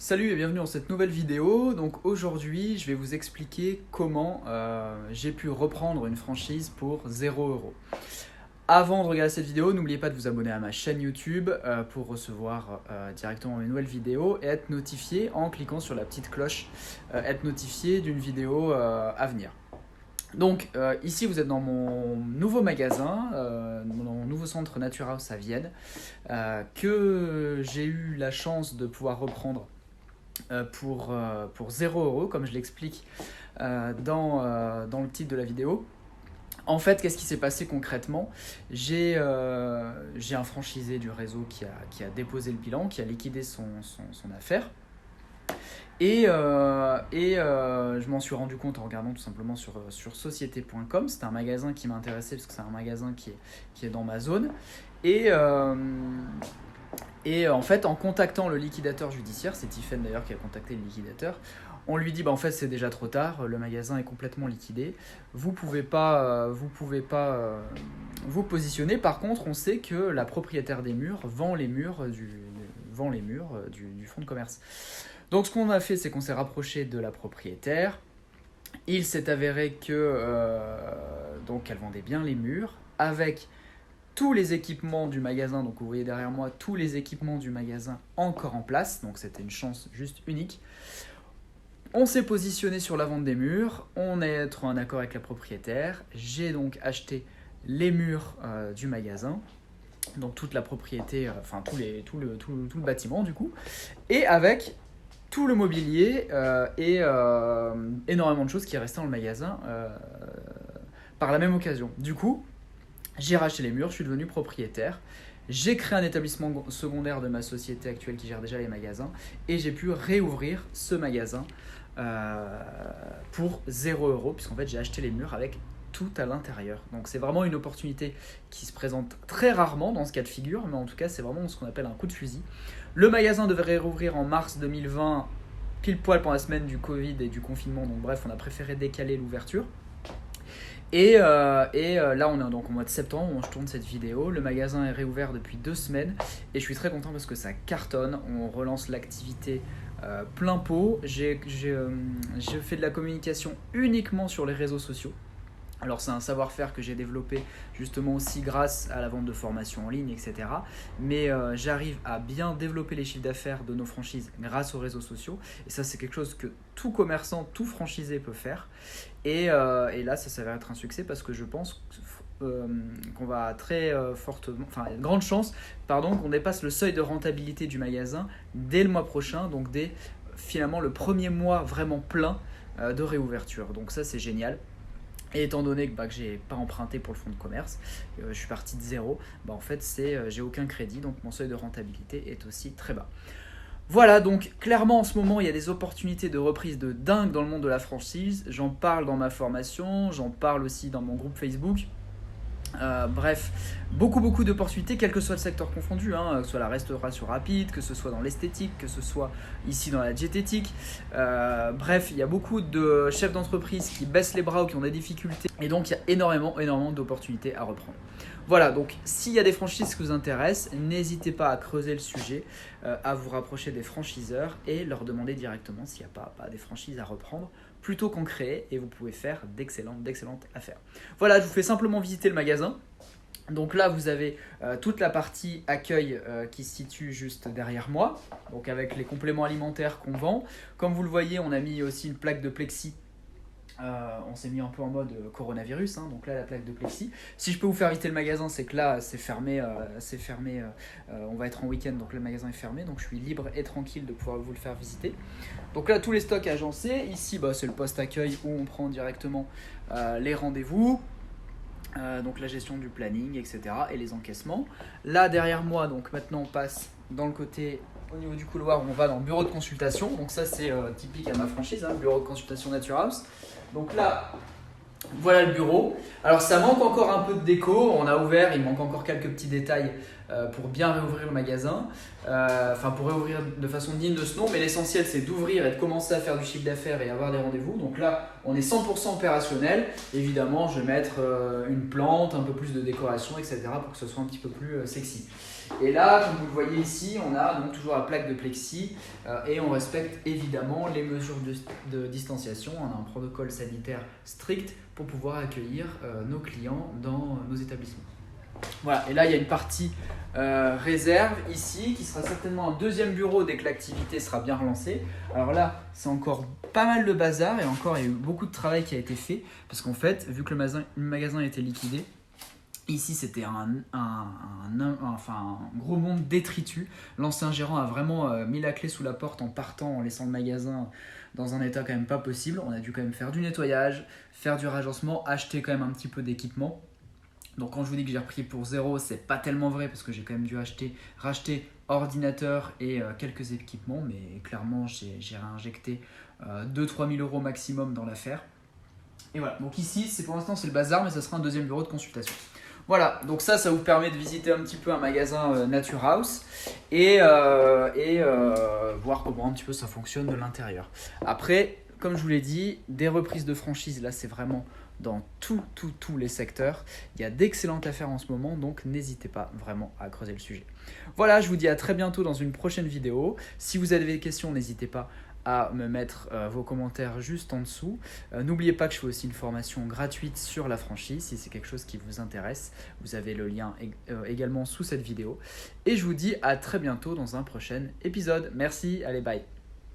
Salut et bienvenue dans cette nouvelle vidéo. Donc aujourd'hui, je vais vous expliquer comment j'ai pu reprendre une franchise pour 0 €. Avant de regarder cette vidéo, n'oubliez pas de vous abonner à ma chaîne YouTube pour recevoir directement mes nouvelles vidéos et être notifié en cliquant sur la petite cloche, être notifié d'une vidéo à venir. Donc ici vous êtes dans mon nouveau magasin, dans mon nouveau centre Nature House à Vienne, que j'ai eu la chance de pouvoir reprendre pour 0 € comme je l'explique dans le titre de la vidéo. En fait, qu'est-ce qui s'est passé concrètement? J'ai un franchisé du réseau qui a déposé le bilan, qui a liquidé son affaire. Et je m'en suis rendu compte en regardant tout simplement sur société.com. C'était un magasin qui m'intéressait parce que c'est un magasin qui est dans ma zone. Et en fait, en contactant le liquidateur judiciaire, c'est Tiffen d'ailleurs qui a contacté le liquidateur, on lui dit en fait c'est déjà trop tard, le magasin est complètement liquidé, vous pouvez pas vous positionner. Par contre, on sait que la propriétaire des murs vend les murs du fonds de commerce. Donc ce qu'on a fait, c'est qu'on s'est rapproché de la propriétaire. Il s'est avéré que donc elle vendait bien les murs avec tous les équipements du magasin. Donc vous voyez derrière moi tous les équipements du magasin encore en place. Donc c'était une chance juste unique. On s'est positionné sur la vente des murs. On est en accord avec la propriétaire. J'ai donc acheté les murs du magasin. Donc toute la propriété, tout le bâtiment du coup. Et avec tout le mobilier et énormément de choses qui restaient dans le magasin par la même occasion. Du coup, j'ai racheté les murs, je suis devenu propriétaire. J'ai créé un établissement secondaire de ma société actuelle qui gère déjà les magasins. Et j'ai pu réouvrir ce magasin pour 0 €, puisqu'en fait j'ai acheté les murs avec tout à l'intérieur. Donc c'est vraiment une opportunité qui se présente très rarement dans ce cas de figure, mais en tout cas c'est vraiment ce qu'on appelle un coup de fusil. Le magasin devrait rouvrir en mars 2020, pile poil pendant la semaine du Covid et du confinement, donc bref, on a préféré décaler l'ouverture. Et là on est donc au mois de septembre où je tourne cette vidéo. Le magasin est réouvert depuis 2 semaines et je suis très content parce que ça cartonne. On relance l'activité plein pot. J'ai fait de la communication uniquement sur les réseaux sociaux. Alors c'est un savoir-faire que j'ai développé justement aussi grâce à la vente de formations en ligne, etc. Mais j'arrive à bien développer les chiffres d'affaires de nos franchises grâce aux réseaux sociaux. Et ça, c'est quelque chose que tout commerçant, tout franchisé peut faire. Et là, ça s'avère être un succès parce que je pense qu'on va très fortement, enfin il y a de grandes chances, qu'on dépasse le seuil de rentabilité du magasin dès le mois prochain, donc dès finalement le premier mois vraiment plein de réouverture. Donc ça, c'est génial. Et étant donné que je n'ai pas emprunté pour le fonds de commerce, je suis parti de zéro, en fait j'ai aucun crédit, donc mon seuil de rentabilité est aussi très bas. Voilà, donc clairement en ce moment il y a des opportunités de reprise de dingue dans le monde de la franchise. J'en parle dans ma formation, j'en parle aussi dans mon groupe Facebook. Bref, beaucoup d'opportunités, quel que soit le secteur confondu, que ce soit la restauration rapide, que ce soit dans l'esthétique, que ce soit ici dans la diététique. Bref, il y a beaucoup de chefs d'entreprise qui baissent les bras ou qui ont des difficultés. Et donc, il y a énormément d'opportunités à reprendre. Voilà, donc s'il y a des franchises qui vous intéressent, n'hésitez pas à creuser le sujet, à vous rapprocher des franchiseurs et leur demander directement s'il n'y a pas des franchises à reprendre plutôt qu'en créer, et vous pouvez faire d'excellentes affaires. Voilà, je vous fais simplement visiter le magasin. Donc là, vous avez toute la partie accueil qui se situe juste derrière moi, donc avec les compléments alimentaires qu'on vend. Comme vous le voyez, on a mis aussi une plaque de plexi. On s'est mis un peu en mode coronavirus, donc là la plaque de plexi. Si je peux vous faire visiter le magasin, c'est que là c'est fermé, on va être en week-end, donc le magasin est fermé, donc je suis libre et tranquille de pouvoir vous le faire visiter. Donc là tous les stocks agencés, ici c'est le poste accueil où on prend directement les rendez-vous, donc la gestion du planning, etc. et les encaissements. Là derrière moi, donc maintenant on passe dans le côté au niveau du couloir où on va dans le bureau de consultation. Donc ça c'est typique à ma franchise, bureau de consultation Nature House. Donc là, voilà le bureau. Alors ça manque encore un peu de déco, on a ouvert, il manque encore quelques petits détails pour bien réouvrir le magasin. Pour réouvrir de façon digne de ce nom, mais l'essentiel c'est d'ouvrir et de commencer à faire du chiffre d'affaires et avoir des rendez-vous. Donc là, on est 100% opérationnel. Évidemment, je vais mettre une plante, un peu plus de décoration, etc. pour que ce soit un petit peu plus sexy. Et là, comme vous le voyez ici, on a donc toujours la plaque de plexi et on respecte évidemment les mesures de distanciation. On a un protocole sanitaire strict pour pouvoir accueillir nos clients dans nos établissements. Voilà, et là il y a une partie réserve ici qui sera certainement un deuxième bureau dès que l'activité sera bien relancée. Alors là, c'est encore pas mal de bazar et encore il y a eu beaucoup de travail qui a été fait parce qu'en fait, vu que le magasin a été liquidé, ici c'était un gros monde détritus. L'ancien gérant a vraiment mis la clé sous la porte en partant, en laissant le magasin dans un état quand même pas possible. On a dû quand même faire du nettoyage, faire du ragencement, acheter quand même un petit peu d'équipement. Donc quand je vous dis que j'ai repris pour zéro, c'est pas tellement vrai parce que j'ai quand même dû racheter ordinateur et quelques équipements, mais clairement j'ai réinjecté 2-3 000 euros maximum dans l'affaire. Et voilà, donc ici pour l'instant c'est le bazar, mais ça sera un deuxième bureau de consultation. Voilà, donc ça vous permet de visiter un petit peu un magasin Nature House et voir comment un petit peu ça fonctionne de l'intérieur. Après, comme je vous l'ai dit, des reprises de franchise, là c'est vraiment dans tous les secteurs. Il y a d'excellentes affaires en ce moment, donc n'hésitez pas vraiment à creuser le sujet. Voilà, je vous dis à très bientôt dans une prochaine vidéo. Si vous avez des questions, n'hésitez pas à me mettre vos commentaires juste en dessous. N'oubliez pas que je fais aussi une formation gratuite sur la franchise. Si c'est quelque chose qui vous intéresse, vous avez le lien également sous cette vidéo. Et je vous dis à très bientôt dans un prochain épisode. Merci, allez bye.